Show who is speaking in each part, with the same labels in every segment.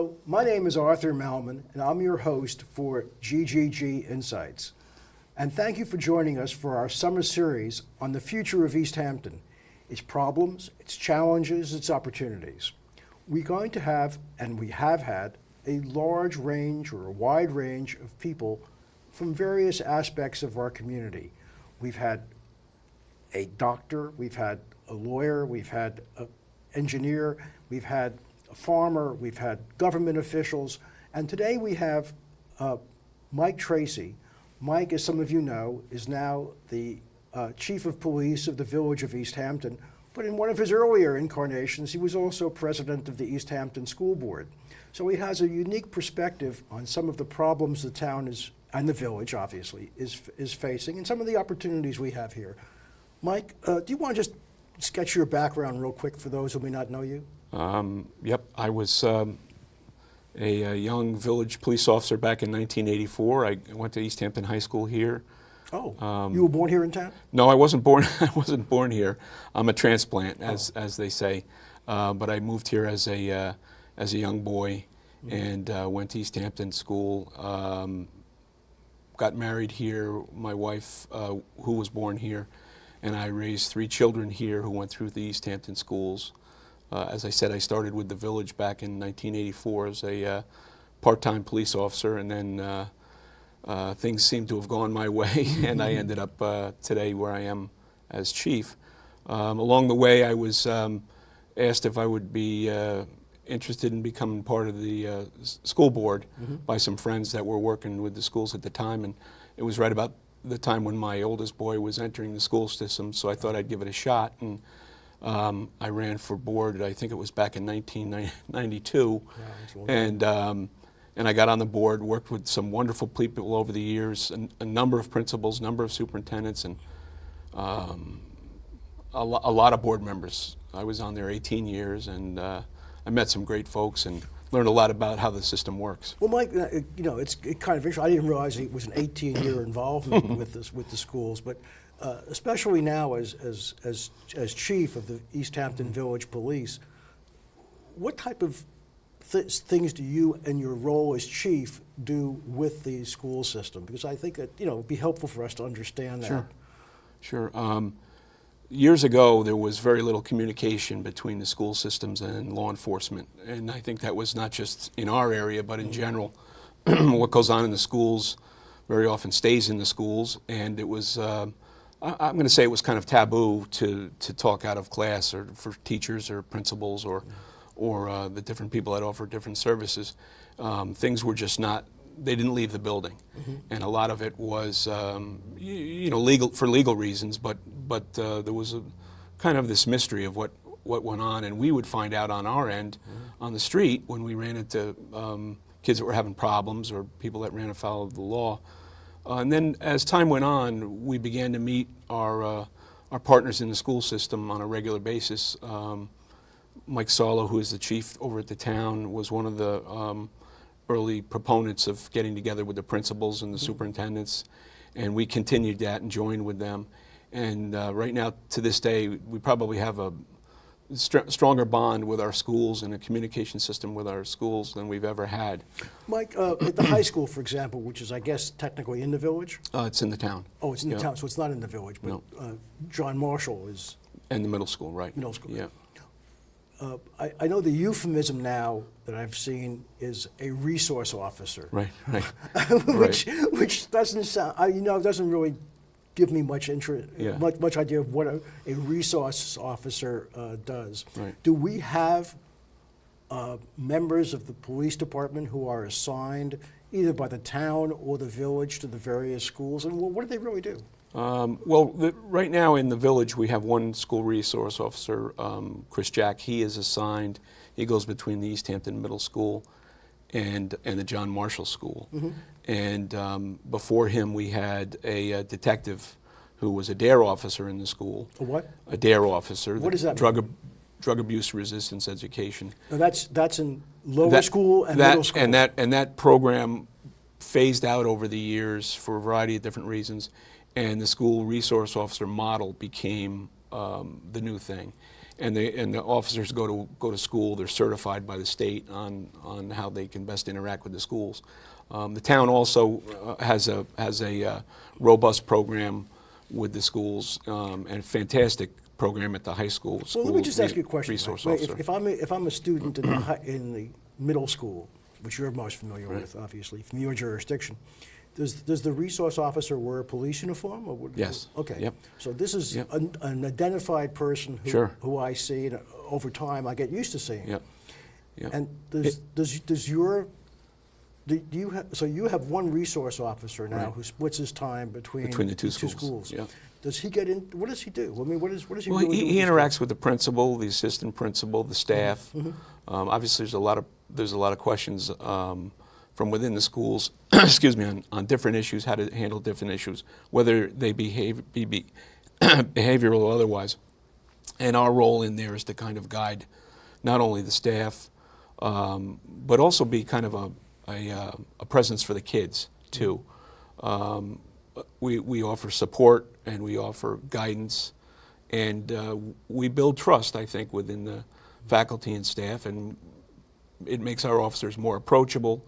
Speaker 1: Hello, my name is Arthur Malman, and I'm your host for GGG Insights. And thank you for joining us for our summer series on the future of East Hampton, its problems, its challenges, its opportunities. We're going to have, and we have had, a large range or a wide range of people from various aspects of our community. We've had a doctor, we've had a lawyer, we've had an engineer, we've had a farmer, we've had government officials, and today we have Mike Tracey. Mike, as some of you know, is now the chief of police of the village of East Hampton, but in one of his earlier incarnations, he was also president of the East Hampton School Board. So he has a unique perspective on some of the problems the town is, and the village obviously, is facing, and some of the opportunities we have here. Mike, do you want to just sketch your background real quick for those who may not know you?
Speaker 2: Yep, I was a young village police officer back in 1984. I went to East Hampton High School here.
Speaker 1: Oh, you were born here in town?
Speaker 2: No, I wasn't born. I wasn't born here. I'm a transplant, as they say. But I moved here as a young boy, and went to East Hampton School. Got married here. My wife, who was born here, and I raised 3 children here who went through the East Hampton schools. As I said, I started with the village back in 1984 as a part-time police officer, and then things seemed to have gone my way, and I ended up today where I am as chief. Along the way, I was asked if I would be interested in becoming part of the school board by some friends that were working with the schools at the time, and it was right about the time when my oldest boy was entering the school system, so I thought I'd give it a shot. And I ran for board, I think it was back in 1992, and I got on the board, worked with some wonderful people over the years, a number of principals, a number of superintendents, and a lot of board members. I was on there 18 years, and I met some great folks and learned a lot about how the system works.
Speaker 1: Well, Mike, you know, it's kind of interesting. I didn't realize it was an 18-year involvement with the schools, but especially now as chief of the East Hampton Village Police, what type of things do you and your role as chief do with the school system? Because I think that, you know, it'd be helpful for us to understand that.
Speaker 2: Sure. Years ago, there was very little communication between the school systems and law enforcement, and I think that was not just in our area, but in general. What goes on in the schools very often stays in the schools, and it was, I'm going to say it was kind of taboo to talk out of class, or for teachers or principals or the different people that offer different services. Things were just not, they didn't leave the building, and a lot of it was, you know, legal reasons. But there was a kind of this mystery of what went on, and we would find out on our end, on the street, when we ran into kids that were having problems or people that ran afoul of the law. And then, as time went on, we began to meet our partners in the school system on a regular basis. Mike Salo, who is the chief over at the town, was one of the early proponents of getting together with the principals and the superintendents, and we continued that and joined with them. And right now, to this day, we probably have a stronger bond with our schools and a communication system with our schools than we've ever had.
Speaker 1: Mike, at the high school, for example, which is, I guess, technically in the village?
Speaker 2: It's in the town.
Speaker 1: Oh, it's in the town, so it's not in the village, but
Speaker 2: No.
Speaker 1: John Marshall is...
Speaker 2: And the middle school, right.
Speaker 1: Middle school.
Speaker 2: Yeah.
Speaker 1: I know the euphemism now that I've seen is a resource officer.
Speaker 2: Right.
Speaker 1: which doesn't sound, you know, it doesn't really give me much interest, much idea of what a resource officer does.
Speaker 2: Right.
Speaker 1: Do we have members of the police department who are assigned either by the town or the village to the various schools, and what do they really do?
Speaker 2: Right now in the village we have one school resource officer, Chris Jack. He is assigned, he goes between the East Hampton Middle School and the John Marshall School. And before him we had a detective who was a DARE officer in the school.
Speaker 1: A what?
Speaker 2: A DARE officer.
Speaker 1: What does that
Speaker 2: mean? Drug Abuse Resistance Education.
Speaker 1: Now that's in lower school and middle school.
Speaker 2: And that program phased out over the years for a variety of different reasons, and the school resource officer model became the new thing. and the officers go to school. They're certified by the state on how they can best interact with the schools. The town also has a robust program with the schools, and a fantastic program at the high school.
Speaker 1: Well, let me just ask you a question.
Speaker 2: Resource
Speaker 1: Right?
Speaker 2: officer.
Speaker 1: If I'm a student in the middle school, which you're most familiar with, obviously, from your jurisdiction, does the resource officer wear a police uniform? Or
Speaker 2: Yes.
Speaker 1: Okay.
Speaker 2: Yep.
Speaker 1: So this is
Speaker 2: Yep.
Speaker 1: an identified person
Speaker 2: Sure.
Speaker 1: who I see, and over time I get used to seeing.
Speaker 2: Yep. Yep.
Speaker 1: And does your do you have, so you have one resource officer now
Speaker 2: Right.
Speaker 1: who splits his time between
Speaker 2: the two schools. Yep.
Speaker 1: Does he get in? What does he do? I mean, what does he
Speaker 2: Well,
Speaker 1: really do?
Speaker 2: he
Speaker 1: with his
Speaker 2: interacts with the principal, the assistant principal, the staff. Obviously, there's a lot of questions from within the schools. excuse me, on different issues, how to handle different issues, whether they be behavioral or otherwise. And our role in there is to kind of guide not only the staff, but also be kind of a presence for the kids too. We offer support and we offer guidance, and we build trust, I think, within the faculty and staff, and it makes our officers more approachable,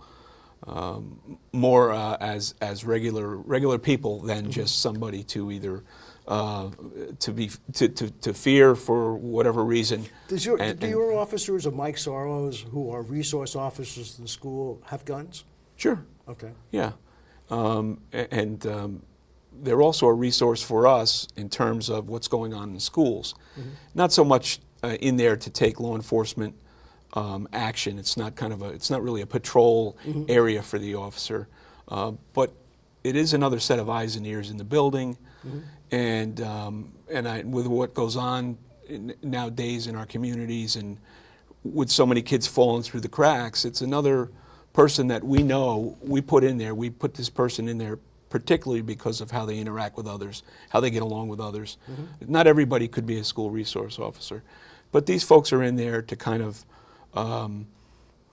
Speaker 2: more as regular people than just somebody to either to fear for whatever reason.
Speaker 1: Do your officers or Mike Sorrows, who are resource officers in the school, have guns?
Speaker 2: Sure.
Speaker 1: Okay.
Speaker 2: Yeah. They're also a resource for us in terms of what's going on in schools. Not so much in there to take law enforcement action. It's not really a patrol area for the officer, but it is another set of eyes and ears in the building. And with what goes on nowadays in our communities, and with so many kids falling through the cracks, it's another person that we know we put in there. We put this person in there particularly because of how they interact with others, how they get along with others. Not everybody could be a school resource officer, but these folks are in there to kind of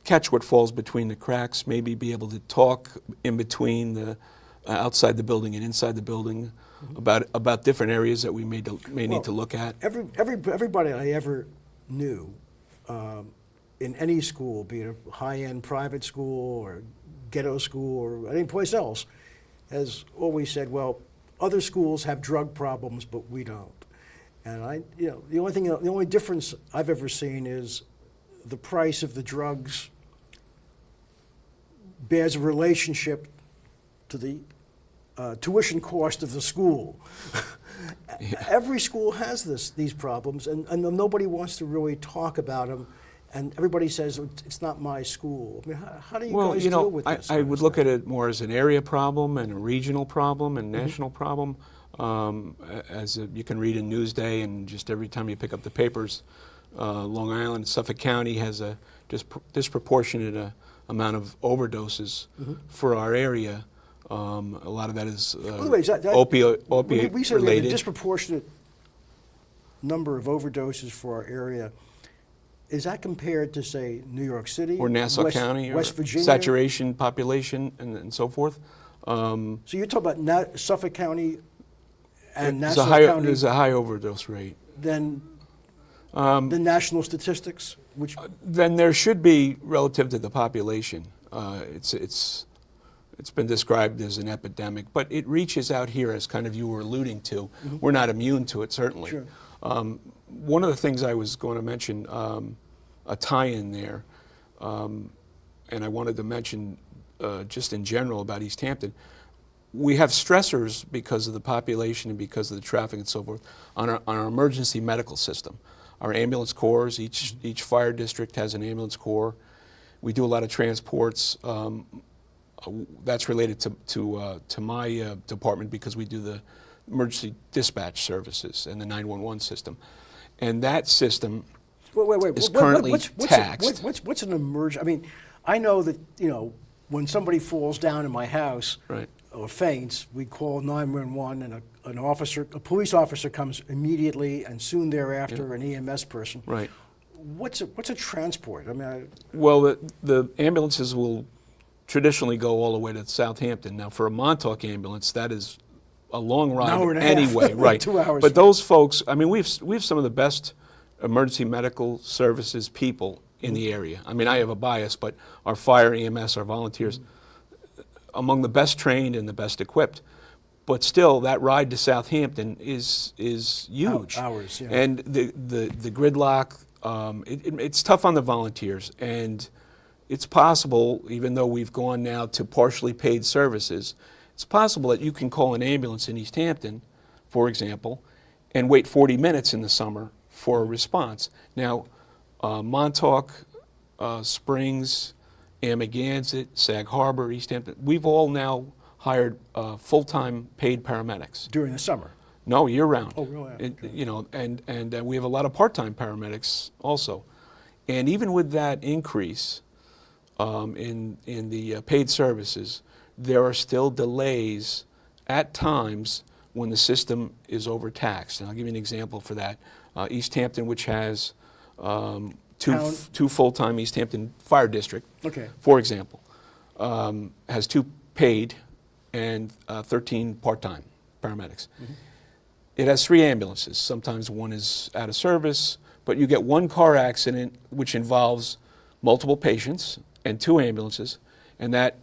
Speaker 2: catch what falls between the cracks, maybe be able to talk in between the outside the building and inside the building about different areas that we may need to look at.
Speaker 1: Everybody I ever knew in any school, be it a high-end private school or ghetto school or any place else, has always said, well, other schools have drug problems, but we don't. And the only difference I've ever seen is the price of the drugs bears a relationship to the tuition cost of the school. Every school has these problems, and nobody wants to really talk about them. And everybody says, it's not my school. I mean, how do you guys deal with this?
Speaker 2: I would look at it more as an area problem and a regional problem and national problem. You can read in Newsday, and just every time you pick up the papers, Long Island, Suffolk County has a disproportionate amount of overdoses for our area. A lot of that is opiate
Speaker 1: we say we have a
Speaker 2: related.
Speaker 1: disproportionate number of overdoses for our area. Is that compared to, say, New York City?
Speaker 2: Or Nassau County,
Speaker 1: West
Speaker 2: or
Speaker 1: Virginia?
Speaker 2: saturation population, and so forth.
Speaker 1: So you're talking about Suffolk County and Nassau County?
Speaker 2: There's a high overdose rate.
Speaker 1: Than the national statistics?
Speaker 2: Then there should be relative to the population. It's been described as an epidemic, but it reaches out here, as kind of you were alluding to. We're not immune to it, certainly.
Speaker 1: Sure.
Speaker 2: One of the things I was going to mention, a tie-in there, and I wanted to mention just in general about East Hampton. We have stressors because of the population and because of the traffic and so forth on our emergency medical system. Our ambulance corps, each fire district has an ambulance corps. We do a lot of transports. That's related to my department because we do the emergency dispatch services and the 911 system. And that system is currently taxed.
Speaker 1: What's an emergency? I mean, I know that, when somebody falls down in my house or faints, we call 911, and a police officer comes immediately, and soon thereafter an EMS person.
Speaker 2: Right.
Speaker 1: What's a transport? I mean,
Speaker 2: well, the ambulances will traditionally go all the way to Southampton. Now, for a Montauk ambulance, that is a long ride
Speaker 1: hour and a
Speaker 2: anyway,
Speaker 1: half.
Speaker 2: right?
Speaker 1: 2 hours.
Speaker 2: But those folks, I mean, we have some of the best emergency medical services people in the area. I mean, I have a bias, but our fire, EMS, our volunteers, among the best trained and the best equipped. But still, that ride to Southampton is huge.
Speaker 1: Hours, yeah.
Speaker 2: And the gridlock, it's tough on the volunteers. And it's possible, even though we've gone now to partially paid services, it's possible that you can call an ambulance in East Hampton, for example, and wait 40 minutes in the summer for a response. Now, Montauk, Springs, Amagansett, Sag Harbor, East Hampton, we've all now hired full-time paid paramedics.
Speaker 1: During the summer?
Speaker 2: No, year-round.
Speaker 1: Oh, really? Okay.
Speaker 2: You know, and we have a lot of part-time paramedics also. And even with that increase in the paid services, there are still delays at times when the system is overtaxed. And I'll give you an example for that. East Hampton, which has two full-time East Hampton Fire District,
Speaker 1: Okay.
Speaker 2: for example, has 2 paid and 13 part-time paramedics.
Speaker 1: Mm-hmm.
Speaker 2: It has 3 ambulances. Sometimes one is out of service, but you get 1 car accident which involves multiple patients and 2 ambulances, and that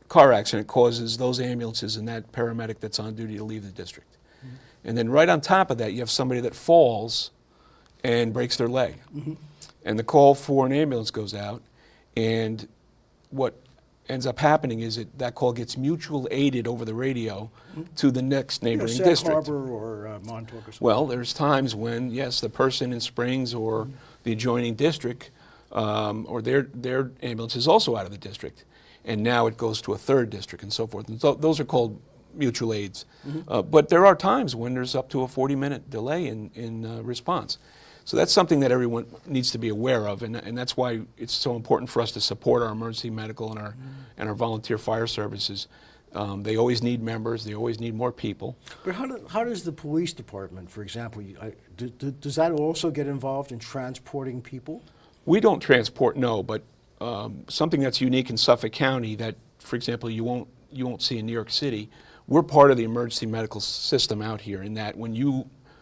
Speaker 2: car accident causes those ambulances and that paramedic that's on duty to leave the district. Mm-hmm. And then right on top of that, you have somebody that falls and breaks their leg. Mm-hmm. And the call for an ambulance goes out, and what ends up happening is that call gets mutual aided over the radio to the next neighboring
Speaker 1: Sag
Speaker 2: district.
Speaker 1: Harbor or Montauk or something.
Speaker 2: Well, there's times when, yes, the person in Springs or the adjoining district or their ambulance is also out of the district. And now it goes to a 3rd district and so forth. And so those are called mutual aids. But there are times when there's up to a 40-minute delay in response. So that's something that everyone needs to be aware of, and that's why it's so important for us to support our emergency medical and our volunteer fire services. They always need members. They always need more people.
Speaker 1: But how does the police department, for example, does that also get involved in transporting people?
Speaker 2: We don't transport, no, but something that's unique in Suffolk County that, for example, you won't see in New York City. We're part of the emergency medical system out here in that when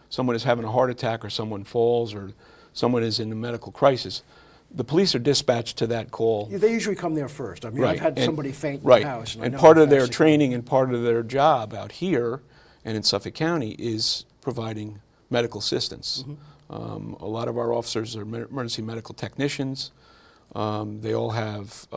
Speaker 2: someone is having a heart attack or someone falls or someone is in a medical crisis, the police are dispatched to that call.
Speaker 1: Yeah, they usually come there first. I mean,
Speaker 2: Right.
Speaker 1: I've had somebody faint in
Speaker 2: Right.
Speaker 1: the house.
Speaker 2: And
Speaker 1: I know
Speaker 2: part
Speaker 1: how
Speaker 2: of their
Speaker 1: fast it
Speaker 2: training and part of their job out here and in Suffolk County is providing medical assistance. A lot of our officers are emergency medical technicians. They all have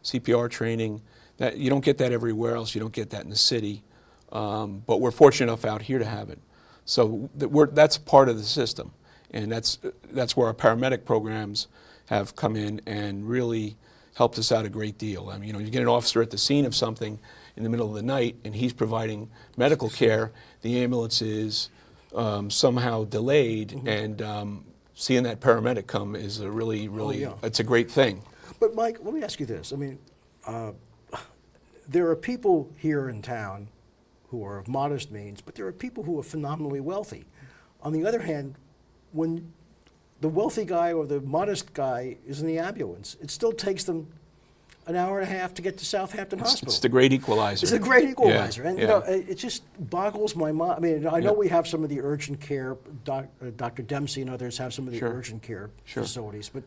Speaker 2: CPR training. That you don't get that everywhere else. You don't get that in the city. But we're fortunate enough out here to have it. So that's part of the system, and that's where our paramedic programs have come in and really helped us out a great deal. I mean, you get an officer at the scene of something in the middle of the night, and he's providing medical care. The ambulance is somehow delayed, and seeing that paramedic come is a really, it's a great thing.
Speaker 1: But Mike, let me ask you this. I mean, there are people here in town who are of modest means, but there are people who are phenomenally wealthy. On the other hand, when the wealthy guy or the modest guy is in the ambulance, it still takes them an hour and a half to get to Southampton Hospital.
Speaker 2: It's the great equalizer.
Speaker 1: It's a great equalizer.
Speaker 2: Yeah,
Speaker 1: And,
Speaker 2: yeah.
Speaker 1: you know, it just boggles my mind. I mean, I know we have some of the urgent care, Dr. Dempsey and others have some of the
Speaker 2: Sure.
Speaker 1: urgent care
Speaker 2: Sure.
Speaker 1: facilities, but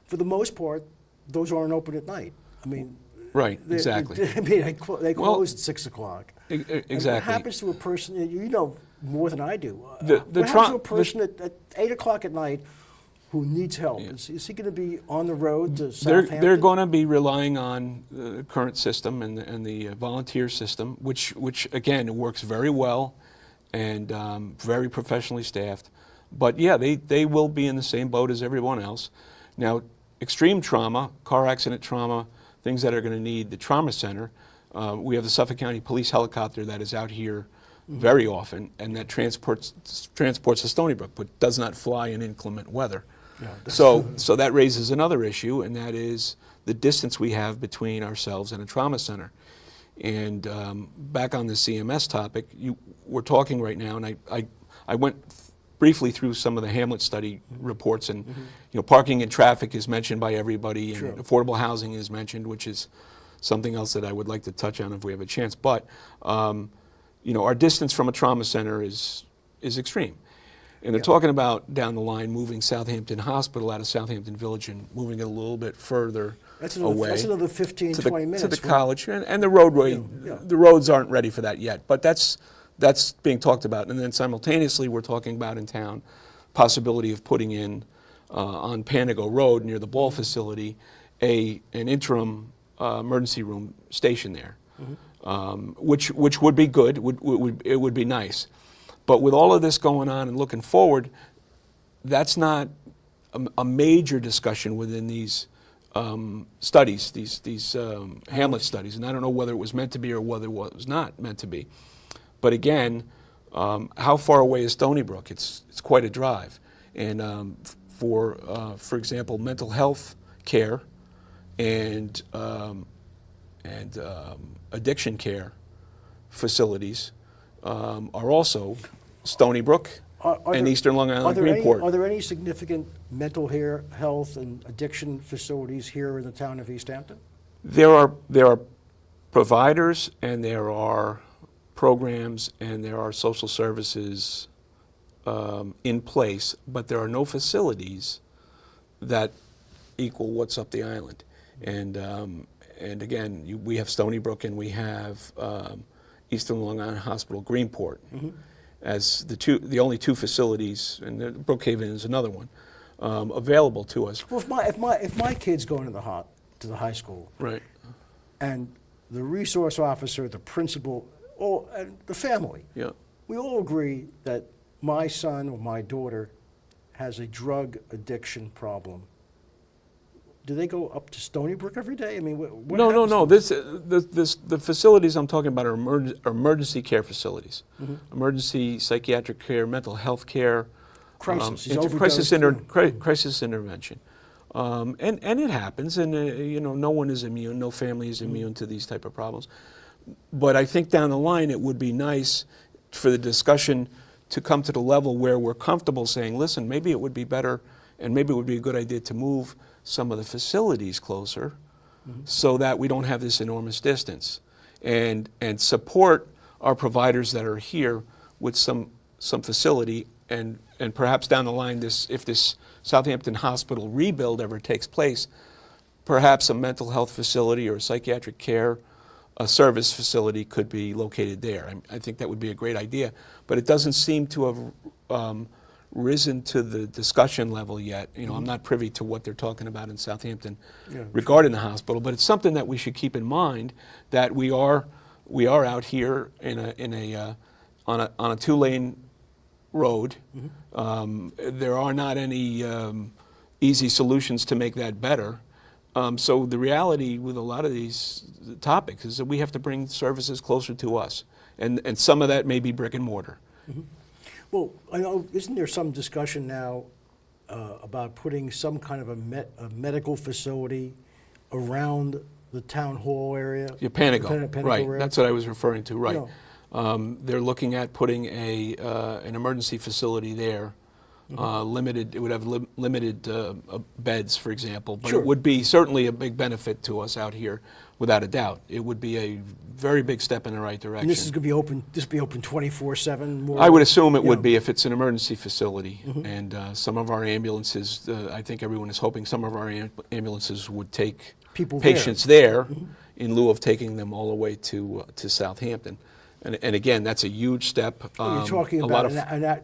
Speaker 1: for the most part, those aren't open at night. I mean,
Speaker 2: Right,
Speaker 1: they-
Speaker 2: exactly.
Speaker 1: I mean, they
Speaker 2: Well,
Speaker 1: close at 6 o'clock. And
Speaker 2: Exactly.
Speaker 1: what happens to a person, you know more than I do,
Speaker 2: The
Speaker 1: what happens to a person at 8 o'clock at night who needs help?
Speaker 2: Yeah.
Speaker 1: Is he going to be on the road to
Speaker 2: They're
Speaker 1: Southampton?
Speaker 2: going to be relying on the current system and the volunteer system, which again works very well and very professionally staffed. But yeah, they will be in the same boat as everyone else. Now, extreme trauma, car accident trauma, things that are going to need the trauma center. We have the Suffolk County Police helicopter that is out here very often, and that transports to Stony Brook, but does not fly in inclement weather.
Speaker 1: Yeah,
Speaker 2: So that raises another issue, and that is the distance we have between ourselves and a trauma center. And back on the CMS topic, we're talking right now, and I went briefly through some of the Hamlet study reports, and parking and traffic is mentioned by everybody, and
Speaker 1: True.
Speaker 2: affordable housing is mentioned, which is something else that I would like to touch on if we have a chance. But our distance from a trauma center is extreme. And they're talking about down the line moving Southampton Hospital out of Southampton Village and moving it a little bit further away.
Speaker 1: That's another 15, 20 minutes.
Speaker 2: To the college, and the roadway, the roads aren't ready for that yet, but that's being talked about. And then simultaneously, we're talking about in town possibility of putting in on Panago Road near the ball facility an interim emergency room station there, which would be good. It would be nice. But with all of this going on and looking forward, that's not a major discussion within these studies, these Hamlet studies. And I don't know whether it was meant to be or whether it was not meant to be. But again, how far away is Stony Brook? It's quite a drive. And for example, mental health care and addiction care facilities are also Stony Brook and Eastern Long Island Greenport.
Speaker 1: Are there any significant mental health and addiction facilities here in the town of East Hampton?
Speaker 2: There are providers, and there are programs, and there are social services in place, but there are no facilities that equal what's up the island. And again, we have Stony Brook and we have Eastern Long Island Hospital Greenport as the only two facilities, and Brookhaven is another one, available to us.
Speaker 1: Well, if my kid's going to the high school,
Speaker 2: Right.
Speaker 1: and the resource officer, the principal, and the family,
Speaker 2: Yeah.
Speaker 1: we all agree that my son or my daughter has a drug addiction problem. Do they go up to Stony Brook every day? I mean, what happens?
Speaker 2: No. The facilities I'm talking about are emergency care facilities, emergency psychiatric care, mental health care,
Speaker 1: Crisis.
Speaker 2: crisis intervention, and it happens, and no one is immune, no family is immune to these type of problems. But I think down the line it would be nice for the discussion to come to the level where we're comfortable saying, listen, maybe it would be better, and maybe it would be a good idea to move some of the facilities closer so that we don't have this enormous distance, and support our providers that are here with some facility, and perhaps down the line, if this Southampton Hospital rebuild ever takes place, perhaps a mental health facility or psychiatric care, a service facility could be located there. I think that would be a great idea, but it doesn't seem to have risen to the discussion level yet. I'm not privy to what they're talking about in Southampton regarding the hospital, but it's something that we should keep in mind, that we are out here on a two-lane road. There are not any easy solutions to make that better. So the reality with a lot of these topics is that we have to bring services closer to us, and some of that may be brick and mortar.
Speaker 1: Well, I know, isn't there some discussion now about putting some kind of a medical facility around the town hall area?
Speaker 2: Yeah, Panago,
Speaker 1: Panago
Speaker 2: right?
Speaker 1: area?
Speaker 2: That's what I was referring to, right?
Speaker 1: Yeah.
Speaker 2: They're looking at putting an emergency facility there. It would have limited beds, for example, but
Speaker 1: Sure.
Speaker 2: It would be certainly a big benefit to us out here, without a doubt. It would be a very big step in the right direction.
Speaker 1: And this is going to be open. This be open 24/7.
Speaker 2: I would assume it would be if it's an emergency facility, and some of our ambulances. I think everyone is hoping some of our ambulances would take patients there in lieu of taking them all the way to Southampton. And again, that's a huge step.
Speaker 1: You're talking about
Speaker 2: a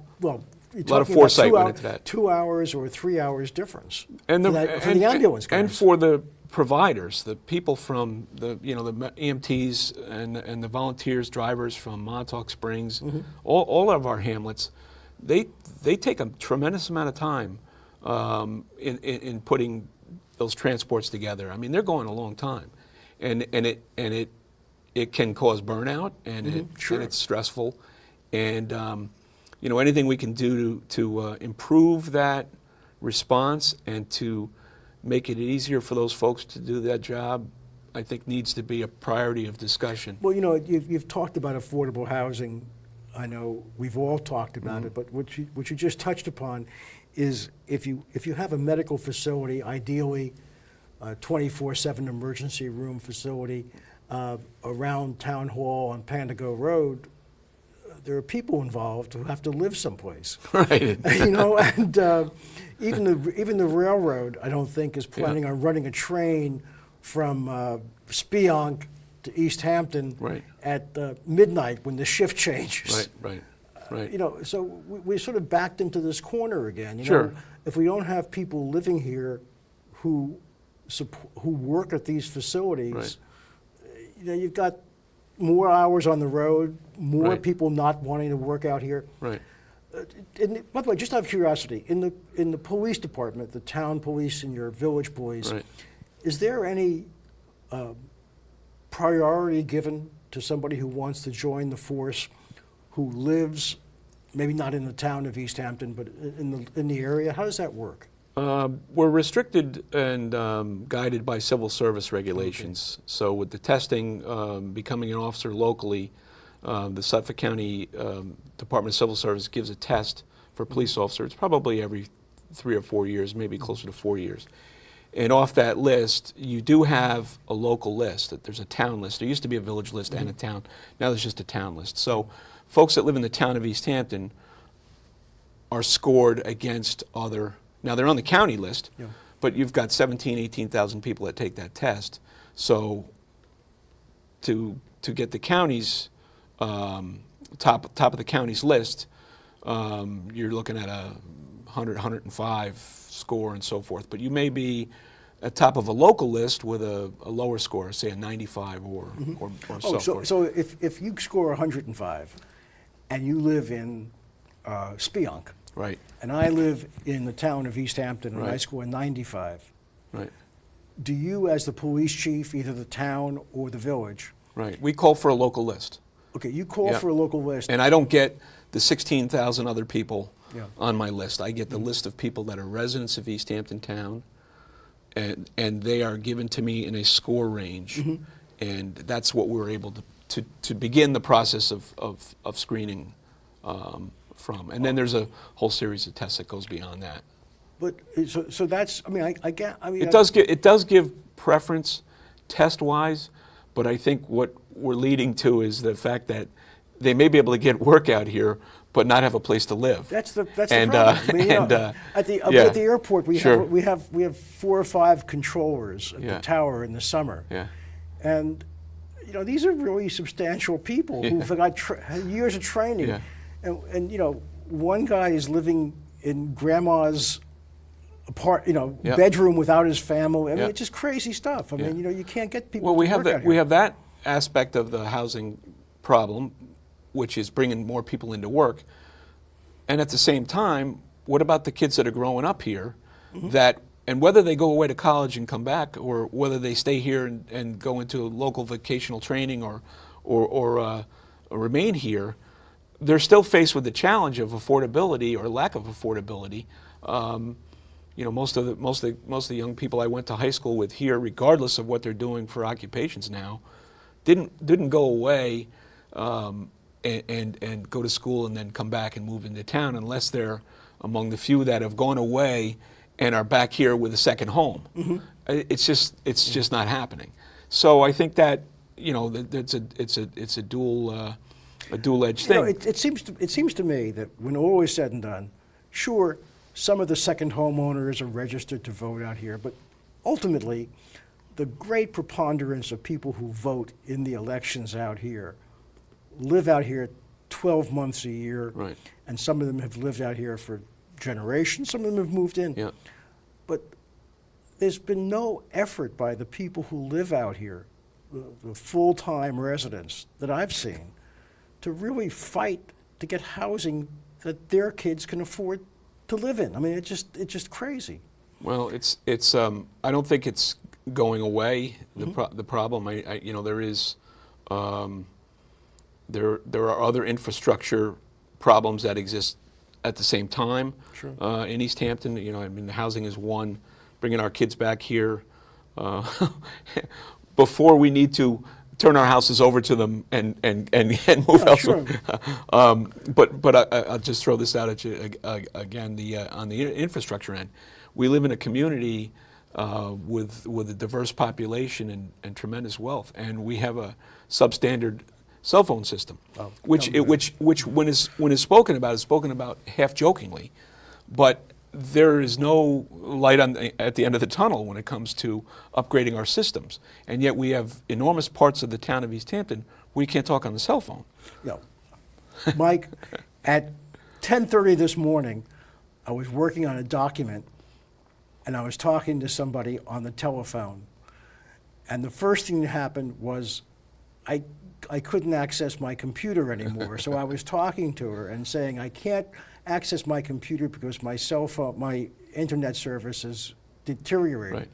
Speaker 2: lot of foresight went into that.
Speaker 1: 2 hours or 3 hours difference
Speaker 2: And
Speaker 1: for the ambulance guys.
Speaker 2: and for the providers, the people from the EMTs and the volunteers, drivers from Montauk Springs, all of our hamlets, they take a tremendous amount of time in putting those transports together. I mean, they're going a long time, and it can cause burnout, and it's stressful, and anything we can do to improve that response and to make it easier for those folks to do that job, I think needs to be a priority of discussion.
Speaker 1: Well, you've talked about affordable housing. I know we've all talked about it, but what you just touched upon is if you have a medical facility, ideally a 24/7 emergency room facility around Town Hall on Panago Road, there are people involved who have to live someplace.
Speaker 2: Right.
Speaker 1: You know, and even the railroad, I don't think, is planning on running a train from Spionk to East Hampton
Speaker 2: Right.
Speaker 1: at midnight when the shift changes.
Speaker 2: Right. Right.
Speaker 1: You know, so we're sort of backed into this corner again. You
Speaker 2: Sure.
Speaker 1: know, if we don't have people living here who work at these facilities,
Speaker 2: Right.
Speaker 1: you know, you've got more hours on the road, more
Speaker 2: Right.
Speaker 1: people not wanting to work out here.
Speaker 2: Right.
Speaker 1: And by the way, just out of curiosity, in the police department, the town police and your village police,
Speaker 2: Right.
Speaker 1: is there any priority given to somebody who wants to join the force, who lives maybe not in the town of East Hampton, but in the area? How does that work?
Speaker 2: We're restricted and guided by civil service regulations.
Speaker 1: Okay.
Speaker 2: So with the testing, becoming an officer locally, the Suffolk County Department of Civil Service gives a test for police officers probably every 3 or 4 years, maybe closer to 4 years. And off that list, you do have a local list. There's a town list. There used to be a village list and a town. Now there's just a town list. So folks that live in the town of East Hampton are scored against other. Now they're on the county list,
Speaker 1: Yeah.
Speaker 2: but you've got 17, 18,000 people that take that test. So to get the county's top of the county's list, you're looking at a 100, 105 score and so forth. But you may be at top of a local list with a lower score, say a 95 or so.
Speaker 1: So if you score 105 and you live in Spionk,
Speaker 2: Right,
Speaker 1: and I live in the town of East Hampton and I
Speaker 2: Right.
Speaker 1: score 95,
Speaker 2: right,
Speaker 1: do you, as the police chief, either the town or the village,
Speaker 2: right. We call for a local list.
Speaker 1: okay, you call
Speaker 2: Yeah.
Speaker 1: for a local list,
Speaker 2: And I don't get the 16,000 other people
Speaker 1: Yeah.
Speaker 2: on my list. I get the list of people that are residents of East Hampton Town, and they are given to me in a score range. And that's what we're able to begin the process of screening from. And then there's a whole series of tests that goes beyond that.
Speaker 1: but so that's, I mean, I get, I mean,
Speaker 2: It does give preference test-wise, but I think what we're leading to is the fact that they may be able to get work out here, but not have a place to live.
Speaker 1: That's the
Speaker 2: And,
Speaker 1: problem. I mean, you
Speaker 2: and,
Speaker 1: know, at the
Speaker 2: yeah.
Speaker 1: at the airport,
Speaker 2: Sure.
Speaker 1: we have 4 or 5 controllers at
Speaker 2: Yeah.
Speaker 1: the tower in the summer,
Speaker 2: Yeah.
Speaker 1: and you know, these are really substantial people who've got years of training,
Speaker 2: Yeah.
Speaker 1: and you know, one guy is living in grandma's
Speaker 2: Yeah.
Speaker 1: bedroom without his family. I mean,
Speaker 2: Yeah.
Speaker 1: it's just crazy stuff. I
Speaker 2: Yeah.
Speaker 1: mean, you know, you can't get people.
Speaker 2: Well, we
Speaker 1: to
Speaker 2: have
Speaker 1: work
Speaker 2: that.
Speaker 1: out
Speaker 2: We
Speaker 1: here.
Speaker 2: have that aspect of the housing problem, which is bringing more people into work. And at the same time, what about the kids that are growing up here, that and whether they go away to college and come back, or whether they stay here and go into local vocational training or remain here, they're still faced with the challenge of affordability or lack of affordability. You know, most of the young people I went to high school with here, regardless of what they're doing for occupations now, didn't go away and go to school and then come back and move into town, unless they're among the few that have gone away and are back here with a second home. It's just not happening. So I think that, you know, it's a dual-edged
Speaker 1: You know,
Speaker 2: thing.
Speaker 1: it seems to me that when all is said and done, sure, some of the second homeowners are registered to vote out here, but ultimately, the great preponderance of people who vote in the elections out here live out here 12 months a year,
Speaker 2: Right.
Speaker 1: and some of them have lived out here for generations. Some of them have moved in.
Speaker 2: Yeah.
Speaker 1: But there's been no effort by the people who live out here, the full-time residents that I've seen, to really fight to get housing that their kids can afford to live in. I mean, it's just crazy.
Speaker 2: Well, it's I don't think it's going away. The problem, you know, there is there are other infrastructure problems that exist at the same time.
Speaker 1: Sure.
Speaker 2: In East Hampton, you know, I mean, the housing is one. Bringing our kids back here before we need to turn our houses over to them and move elsewhere.
Speaker 1: Sure.
Speaker 2: But I'll just throw this out at you again. On the infrastructure end, we live in a community with a diverse population and tremendous wealth, and we have a substandard cell phone system,
Speaker 1: Oh,
Speaker 2: which
Speaker 1: tell me about it.
Speaker 2: which when is spoken about is spoken about half jokingly, but there is no light at the end of the tunnel when it comes to upgrading our systems, and yet we have enormous parts of the town of East Hampton where you can't talk on the cell phone.
Speaker 1: No. Mike, at 10:30 this morning, I was working on a document, and I was talking to somebody on the telephone. And the first thing that happened was I couldn't access my computer anymore. So I was talking to her and saying, I can't access my computer because my cell phone, my internet service is deteriorating.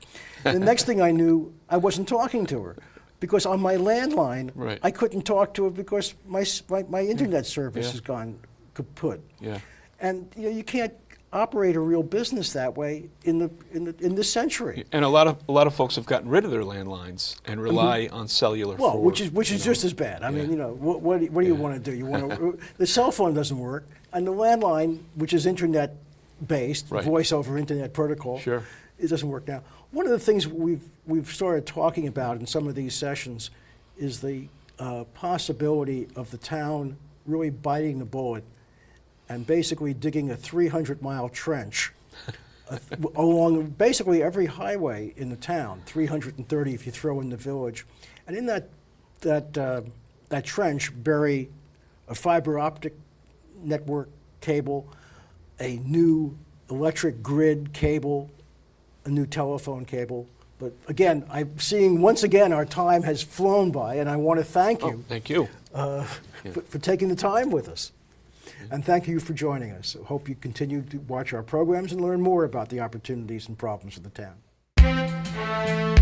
Speaker 2: Right.
Speaker 1: The next thing I knew, I wasn't talking to her. Because on my landline,
Speaker 2: Right.
Speaker 1: I couldn't talk to her because my internet service
Speaker 2: Yeah.
Speaker 1: has gone kaput.
Speaker 2: Yeah.
Speaker 1: And you can't operate a real business that way in this century.
Speaker 2: And a lot of folks have gotten rid of their landlines and rely on cellular.
Speaker 1: Well,
Speaker 2: for,
Speaker 1: which is just as bad. I mean, what do you want to do? You want to the cell phone doesn't work, and the landline, which is internet based,
Speaker 2: Right.
Speaker 1: voice over internet protocol,
Speaker 2: Sure.
Speaker 1: it doesn't work now. One of the things we've started talking about in some of these sessions is the possibility of the town really biting the bullet and basically digging a 300-mile trench along basically every highway in the town, 330 if you throw in the village. And in that trench, bury a fiber optic network cable, a new electric grid cable, a new telephone cable. But again, I'm seeing once again our time has flown by, and I want to thank you
Speaker 2: Thank you.
Speaker 1: for taking the time with us. And thank you for joining us. I hope you continue to watch our programs and learn more about the opportunities and problems of the town.